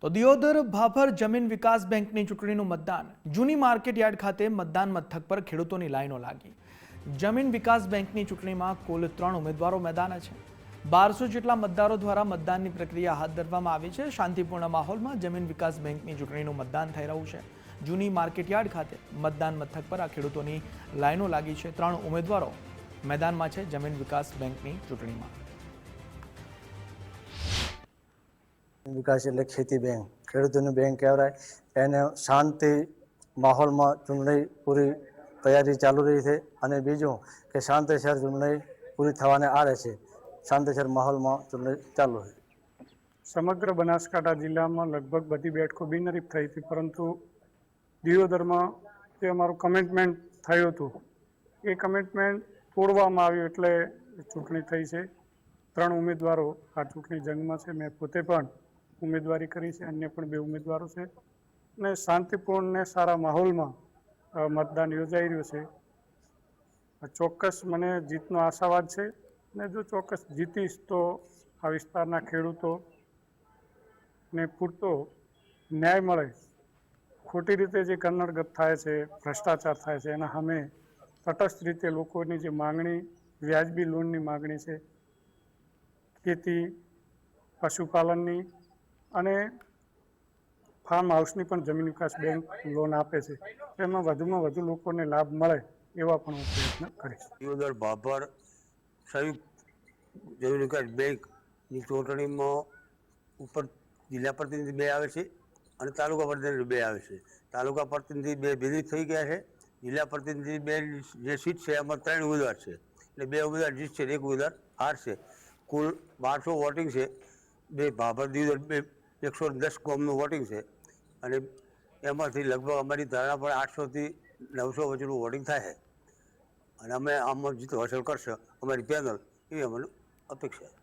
તો દિયોદર ભાભર જમીન વિકાસ બેંકની ચૂંટણીનું મતદાન જૂની માર્કેટ યાર્ડ ખાતે મતદાન મથક પર ખેડૂતોની લાઈનો લાગી। જમીન વિકાસ બેંકની ચૂંટણીમાં કુલ 3 ઉમેદવારો મેદાને છે। 1200 જેટલા મતદારો દ્વારા મતદાનની પ્રક્રિયા હાથ ધરવામાં આવી છે। શાંતિપૂર્ણ માહોલમાં જમીન વિકાસ બેંકની ચૂંટણીનું મતદાન થઈ રહ્યું છે। જૂની માર્કેટ યાર્ડ ખાતે મતદાન મથક પર આ ખેડૂતોની લાઈનો લાગી છે। 3 ઉમેદવારો मैदान में जमीन विकास बैंक की चूंटणी में। विकास एटले खेती बैंक खेडूतोनी बैंक कहेवाय। एने शांति माहौल में चूंटणी पूरी तैयारी चालू रही है। अने बीजू के शांतिसर चूंटणी पूरी थवाने आवे छे। शांतिसर माहौल में चूंटणी चालू है। समग्र बनासकांठा जिला में लगभग बधी बेठको बिनहरीफ थई थी, परंतु दियोदर में जे अमारुं कमिटमेंट थयुं हतुं ए कमिटमेंट तोड़वामां आव्युं एटले चूंटणी थई छे। 3 उम्मीदवारों आ चूंटणी जंगमां छे। मैं पोते पण उम्मीदवारी करी छे, अन्य पण 2 उम्मीदवारों छे ने शांतिपूर्ण ने सारा माहौल में मतदान योजाई रह्युं छे। चोक्कस मने जीतनो आशावाद छे ने जो चोक्कस जीतीश तो आ विस्तारना खेडूतो ने पूरतो न्याय मळे। खोटी रीते जे कन्नड़गत थाय छे, भ्रष्टाचार थाय छे, एना सामे तटस्थ रीते लोकोनी जे मागणी व्याजबी लोननी मागणी छे, खेती पशुपालननी अने फार्म हाउसनी पण जमीन विकास बैंक लोन आपे छे। तेमां वधुमां वधु लोकोने लाभ मळे एवा पण हुं प्रयत्न करीश। दियोदर भाभर संयुक्त जमीन विकास बेंकनी चूंटणीमां उपर जिला प्रतिनिधि 2 आवे छे अने तालुका प्रतिनिधि 2 आवे छे। तालुका प्रतिनिधि 2 विलीन थई गया छे। जिला प्रतिनिधि 2 जे सीट है एमां 3 उम्मीदवार है એટલે 2 उम्मीदवार जीतशे, 1 उम्मीदवार हारशे। कुल 1200 वोटिंग है। 2 भाभर दियोदर 110 गामनुं वोटिंग है અને એમાંથી લગભગ અમારી ધારણા પર 800 થી 900 વચ્ચેનું વોટિંગ થાય છે અને અમે આમાં જીત હાંસલ કરશે અમારી પેનલ એવી અમને અપેક્ષા છે।